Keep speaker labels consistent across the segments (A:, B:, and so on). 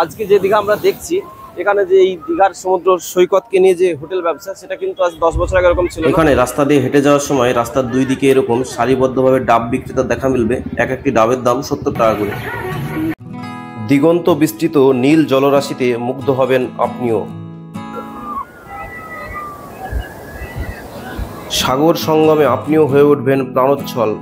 A: আজকে যে দীঘা আমরা দেখছি, এখানে যে এই দীঘার সমুদ্র সৈকতকে নিয়ে যে হোটেল ব্যবসা, সেটা কিন্তু আজ 10 বছর আগে এরকম ছিল।
B: এখানে রাস্তা দিয়ে হেঁটে যাওয়ার সময় রাস্তার দুই দিকে এরকম সারিবদ্ধভাবে ডাব বিক্রেতা দেখা মিলবে। এক একটি ডাবের দাম 70 টাকা করে। দিগন্ত বিস্তৃত নীল জলরাশিতে মুগ্ধ হবেন আপনিও। সাগর সঙ্গমে আপনিও হয়ে উঠবেন প্রাণোচ্ছল।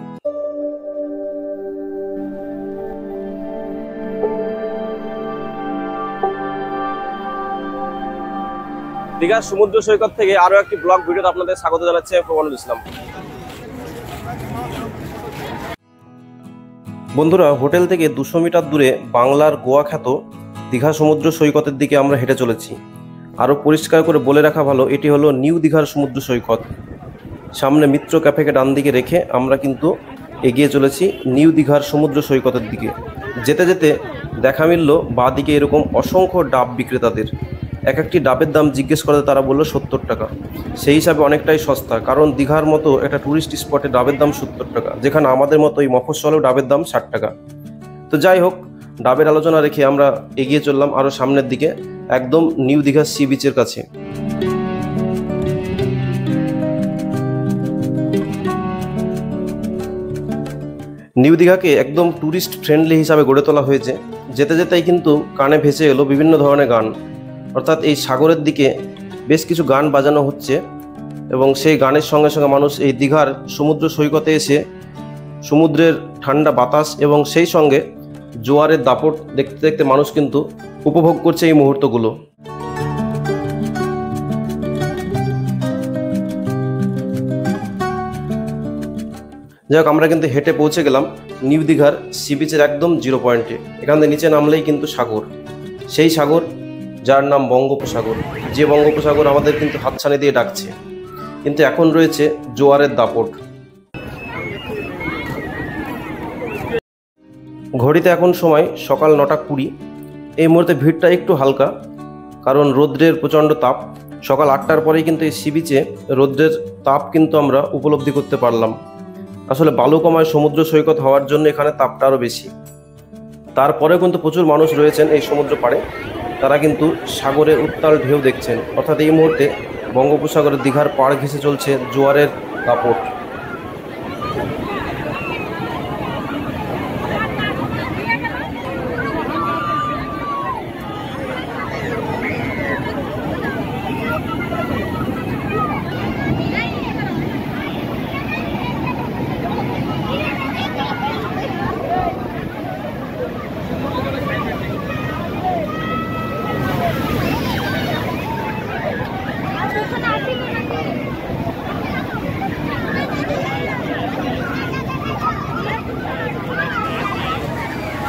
A: দীঘার সমুদ্র সৈকত থেকে আরো একটি ব্লগ ভিডিওতে আপনাদের স্বাগত জানাচ্ছে প্রবণুল ইসলাম।
B: বন্ধুরা, হোটেল থেকে 200 মিটার দূরে বাংলার গোয়া খ্যাত দীঘা সমুদ্র সৈকতের দিকে আমরা হেঁটে চলেছি। আরও পরিষ্কার করে বলে রাখা ভালো, এটি হলো নিউ দীঘার সমুদ্র সৈকত। সামনে মিত্র ক্যাফেকে ডান দিকে রেখে আমরা কিন্তু এগিয়ে চলেছি নিউ দীঘার সমুদ্র সৈকতের দিকে। যেতে যেতে দেখা মিলল বাঁ দিকে এরকম অসংখ্য ডাব বিক্রেতাদের। এক একটি ডাবের দাম জিজ্ঞেস করতে তারা বললো 70 টাকা। সেই হিসাবে অনেকটাই সস্তা, কারণ দীঘার মতো একটা ট্যুরিস্ট স্পটে ডাবের দাম 70 টাকা, যেখানে আমাদের মতো এই মফস্বলেও ডাবের দাম 60 টাকা। তো যাই হোক, ডাবের আলোচনা রেখে আমরা এগিয়ে চললাম আরও সামনের দিকে, একদম নিউ দীঘা সি বিচের কাছে। নিউ দীঘাকে একদম ট্যুরিস্ট ফ্রেন্ডলি হিসাবে গড়ে তোলা হয়েছে। যেতে যেতেই কিন্তু কানে ভেসে এলো বিভিন্ন ধরনের গান, অর্থাৎ এই সাগরের দিকে বেশ কিছু গান বাজানো হচ্ছে এবং সেই গানের সঙ্গে সঙ্গে মানুষ এই দীঘার সমুদ্র সৈকতে এসে সমুদ্রের ঠান্ডা বাতাস এবং সেই সঙ্গে জোয়ারের দাপট দেখতে দেখতে মানুষ কিন্তু উপভোগ করছে এই মুহূর্তগুলো। যাই হোক, আমরা কিন্তু হেঁটে পৌঁছে গেলাম নিউ দীঘার সি বিচের একদম জিরো পয়েন্টে। এখান থেকে নিচে নামলেই কিন্তু সাগর, সেই সাগর যার নাম বঙ্গোপসাগর, যে বঙ্গোপসাগর আমাদের কিন্তু হাতছানি দিয়ে ডাকছে। কিন্তু এখন রয়েছে জোয়ারের দাপট। ঘড়িতে এখন সময় সকাল 9:20। এই মুহূর্তে ভিড়টা একটু হালকা, কারণ রৌদ্রের প্রচণ্ড তাপ। সকাল 8টার পরেই কিন্তু এই সি বিচে রৌদ্রের তাপ কিন্তু আমরা উপলব্ধি করতে পারলাম। আসলে বালুকমায় সমুদ্র সৈকত হওয়ার জন্য এখানে তাপটা আরও বেশি। তারপরেও কিন্তু প্রচুর মানুষ রয়েছেন এই সমুদ্র পাড়ে, তারা কিন্তু সাগরের উত্তাল ঢেউ দেখছেন। অর্থাৎ এই মুহূর্তে বঙ্গোপসাগরের দীঘার পাড় ঘেঁষে চলছে জোয়ারের দাপট।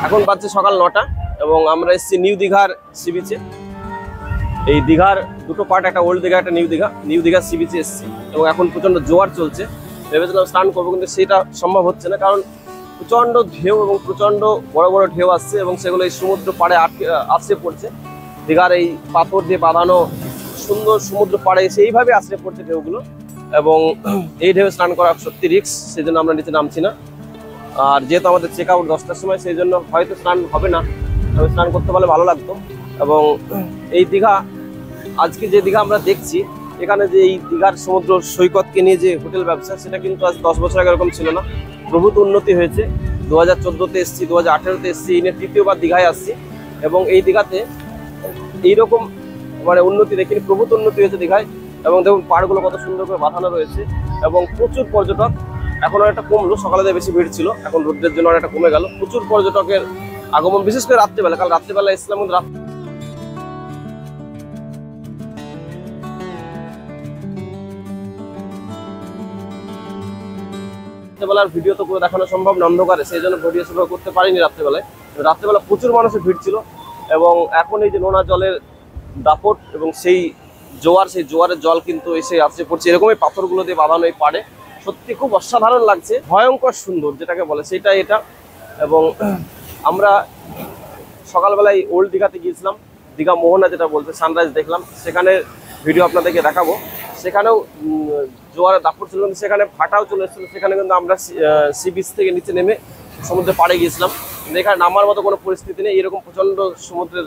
A: এখন বাজছে সকাল 9টা এবং আমরা এসেছি নিউ দীঘার সি বিচে। এই দীঘার দুটো পার্ট, একটা ওল্ড দীঘা, একটা নিউ দীঘা সি বিচে এসেছি এবং এখন প্রচণ্ড জোয়ার চলছে। ভেবেছিলাম স্নান করবো, কিন্তু সেটা সম্ভব হচ্ছে না, কারণ প্রচণ্ড ঢেউ এবং প্রচণ্ড বড় বড় ঢেউ আসছে এবং সেগুলো এই সমুদ্র পাড়ে আছড়ে পড়ছে। দীঘার এই পাথর দিয়ে বাঁধানো সুন্দর সমুদ্র পাড়ে এসে এইভাবে আছড়ে পড়ছে ঢেউগুলো, এবং এই ঢেউ স্নান করা সত্যি রিস্ক, সেই জন্য আমরা নিচে নামছি না। আর যেহেতু আমাদের চেক আউট 10টার সময়, সেই জন্য হয়তো স্নান হবে না, তবে স্নান করতে পারলে ভালো লাগতো। এবং এই দীঘা, আজকে যে দীঘা আমরা দেখছি, এখানে যে এই দীঘার সমুদ্র সৈকতকে নিয়ে যে হোটেল ব্যবসা, সেটা কিন্তু আজ 10 বছর আগে এরকম ছিল না। প্রভূত উন্নতি হয়েছে। 2014-তে এসেছি, 2018-তে এসেছি, এই নিয়ে তৃতীয়বার দীঘায় আসছি এবং এই দীঘাতে এইরকম মানে উন্নতি দেখিনি, প্রভূত উন্নতি হয়েছে দীঘায়। এবং দেখুন পাড়গুলো কত সুন্দর করে বাঁধানো রয়েছে এবং প্রচুর পর্যটক। এখন অনেকটা কমলো, সকালে বেশি ভিড় ছিল, এখন রোদ্রের জন্য অনেকটা কমে গেল। প্রচুর পর্যটকের আগমন, বিশেষ করে রাত্রিবেলা। কাল রাত্রিবেলা এসেছিলাম, রাত্রেবেলার ভিডিও তো করে দেখানো সম্ভব না অন্ধকারে, সেই জন্য ভিডিও সেভাবে করতে পারিনি রাত্রেবেলায়। রাত্রেবেলা প্রচুর মানুষের ভিড় ছিল এবং এখন এই যে নোনা জলের দাপট এবং সেই জোয়ারের জল কিন্তু এসে আছড়ে পড়ছে এরকমই পাথরগুলো দিয়ে বাঁধানো এই পাড়ে। সত্যি খুব অসাধারণ লাগছে, ভয়ঙ্কর সুন্দর যেটাকে বলে সেটাই এটা। এবং আমরা সকালবেলায় ওল্ড দীঘাতে গিয়েছিলাম, দীঘা মোহনা যেটা বলতে, সানরাইজ দেখলাম, সেখানে ভিডিও আপনাদেরকে দেখাবো। সেখানেও জোয়ারের দাপট ছিল, কিন্তু সেখানে ভাটাও চলে এসেছিলো। সেখানে কিন্তু আমরা সি বিচ থেকে নিচে নেমে সমুদ্রে পাড়ে গিয়েছিলাম, কিন্তু এখানে নামার মতো কোনো পরিস্থিতি নেই। এরকম প্রচণ্ড সমুদ্রের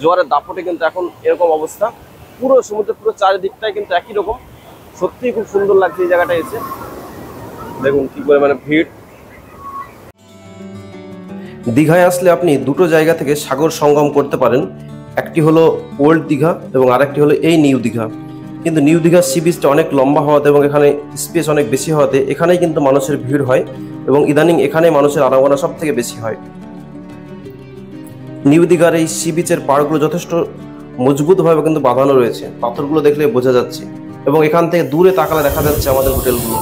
A: জোয়ারের দাপটে কিন্তু এখন এরকম অবস্থা। পুরো সমুদ্রের পুরো চারিদিকটাই কিন্তু একই রকম। সত্যিই খুব সুন্দর লাগছে এই জায়গাটা এসে। দেখুন কি পরিমাণে ভিড়।
B: দীঘায় আসলে আপনি দুটো জায়গা থেকে সাগর সঙ্গম করতে পারেন। একটি হলো ওল্ড দীঘা এবং আরেকটি হলো এই নিউ দীঘা। কিন্তু নিউ দীঘার সি বিচটা অনেক লম্বা হওয়াতে এবং এখানে স্পেস অনেক বেশি হওয়াতে এখানেই কিন্তু মানুষের ভিড় হয় এবং ইদানিং এখানে মানুষের আনাগোনা সব থেকে বেশি হয়। নিউ দীঘার এই সি বিচের পাড়গুলো যথেষ্ট মজবুতভাবে কিন্তু বাঁধানো রয়েছে, পাথরগুলো দেখলে বোঝা যাচ্ছে এবং এখান থেকে দূরে তাকালে দেখা যাচ্ছে আমাদের হোটেলগুলো।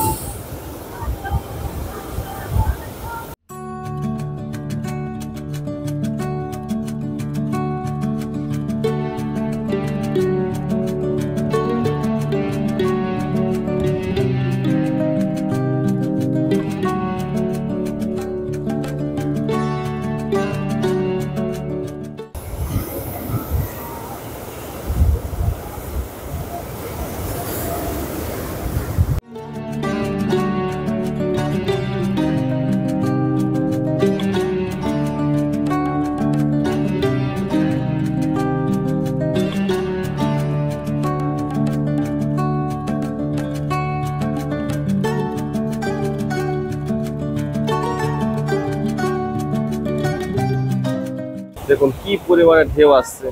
A: দেখুন কি পরিমাণে ঢেউ আসছে,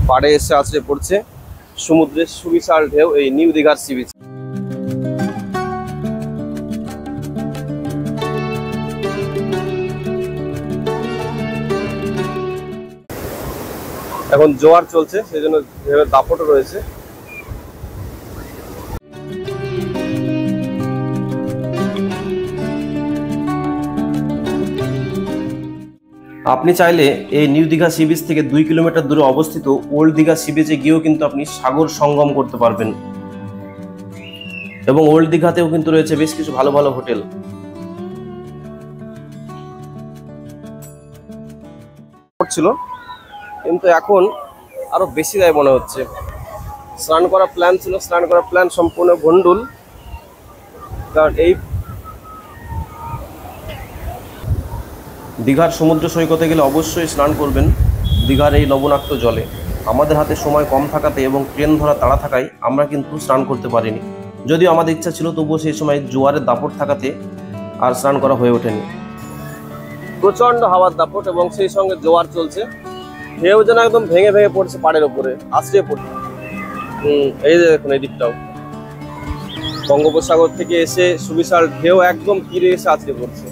A: পাড়ে এসে আছড়ে পড়ছে সমুদ্রের সুবিশাল ঢেউ এই নিউ দীঘার সি বিচ। এখন জোয়ার চলছে, সেই জন্য ঢেউয়ের দাপটও রয়েছে।
B: আপনি চাইলে এই নিউ দীঘা সি বিচ থেকে 2 কিলোমিটার দূরে অবস্থিত ওল্ড দীঘা সি বিচে গিয়েও কিন্তু আপনি সাগর সঙ্গম করতে পারবেন এবং ওল্ড দীঘাতেও কিন্তু রয়েছে বেশ কিছু ভালো ভালো হোটেল।
A: ছিল কিন্তু এখন আরো বেশি দেয় মনে হচ্ছে। স্নান করার প্ল্যান ছিল, স্নান করার প্ল্যান সম্পূর্ণ ভন্ডুল। কারণ এই
B: দীঘার সমুদ্র সৈকতে গেলে অবশ্যই স্নান করবেন দীঘার এই লবণাক্ত জলে। আমাদের হাতে সময় কম থাকাতে এবং ট্রেন ধরা তাড়া থাকায় আমরা কিন্তু স্নান করতে পারিনি, যদিও আমাদের ইচ্ছা ছিল, তবুও সেই সময় জোয়ারের দাপট থাকাতে আর স্নান করা হয়ে ওঠেনি।
A: প্রচন্ড হাওয়ার দাপট এবং সেই সঙ্গে জোয়ার চলছে, ঢেউ যেন একদম ভেঙে ভেঙে পড়ছে পাড়ের উপরে, আছড়ে পড়ছে। এই যে দেখুন এই দিকটাও বঙ্গোপসাগর থেকে এসে সুবিশাল ঢেউ একদম তীরে এসে আছড়ে পড়ছে,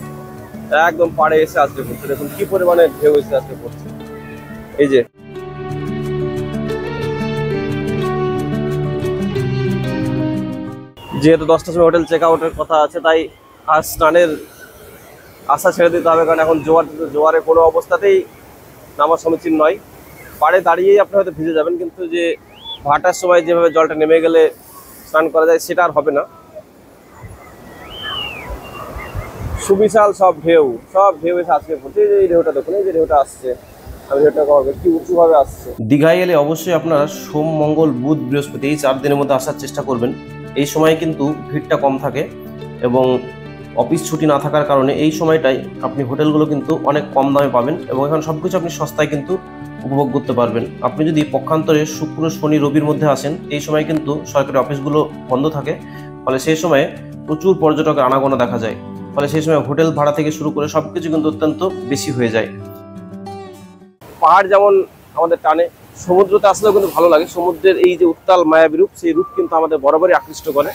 A: একদম পাড়ে এসে আছড়ে পড়ছে। দেখুন কি পরিমাণে ঢেউ এসে আছড়ে পড়ছে। এই যে যেহেতু 10টার সময় হোটেল চেক আউটের কথা আছে, তাই আজ স্নানের আশা ছেড়ে দিতে হবে। কারণ এখন জোয়ারে কোনো অবস্থাতেই নামা সমীচীন নয়। পাড়ে দাঁড়িয়েই আপনি হয়তো ভিজে যাবেন, কিন্তু যে ভাটার সময় যেভাবে জলটা নেমে গেলে স্নান করা যায় সেটা আর হবে না। সুবিশাল সব ঢেউ এসে আছড়ে পড়ছে। এই ঢেউটা দেখুন, এই যে ঢেউটা আসছে, আমি ঢেউটা কমাবো কি উঁচুভাবে আসছে।
B: দীঘায় এলে অবশ্যই আপনারা সোম, মঙ্গল, বুধ, বৃহস্পতি এই 4 দিনের মধ্যে আসার চেষ্টা করবেন। এই সময় কিন্তু ভিড়টা কম থাকে এবং অফিস ছুটি না থাকার কারণে এই সময়টাই আপনি হোটেলগুলো কিন্তু অনেক কম দামে পাবেন এবং এখানে সব কিছু আপনি সস্তায় কিন্তু উপভোগ করতে পারবেন। আপনি যদি পক্ষান্তরে শুক্র, শনি, রবির মধ্যে আসেন, এই সময় কিন্তু সরকারি অফিসগুলো বন্ধ থাকে, ফলে সেই সময়ে প্রচুর পর্যটকের আনাগোনা দেখা যায়। ফলে সেই সময় হোটেল ভাড়া থেকে শুরু করে সবকিছু কিন্তু অত্যন্ত বেশি হয়ে যায়।
A: পাহাড় যেমন আমাদের টানে, সমুদ্রতে আসলেও কিন্তু ভালো লাগে। সমুদ্রের এই যে উত্তাল মায়াবী রূপ, সেই রূপ কিন্তু আমাদের বরাবরই আকৃষ্ট করে।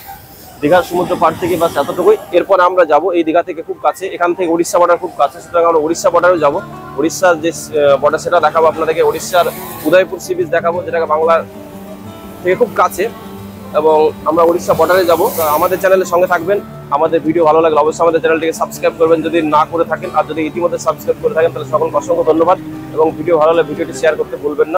A: দীঘার সমুদ্র পাড় থেকে বাস এতটুকুই। এরপর আমরা যাব এই দীঘা থেকে খুব কাছে, এখান থেকে উড়িষ্যা বর্ডার খুব কাছে, সুতরাং আমরা উড়িষ্যা বর্ডারেও যাবো। উড়িষ্যার যে বর্ডার সেটা দেখাবো আপনাদেরকে। উড়িষ্যার উদয়পুর সি বিচ দেখাবো, যেটাকে বাংলার থেকে খুব কাছে, এবং আমরা উড়িষ্যা বর্ডারে যাব। আমাদের চ্যানেলের সঙ্গে থাকবেন। আমাদের ভিডিও ভালো লাগলে অবশ্যই আমাদের চ্যানেলটিকে সাবস্ক্রাইব করবেন যদি না করে থাকেন, আর যদি ইতিমধ্যে সাবস্ক্রাইব করে থাকেন তাহলে সকলকে অসংখ্য ধন্যবাদ, এবং ভিডিও ভালো লাগলে ভিডিওটি শেয়ার করতে ভুলবেন না।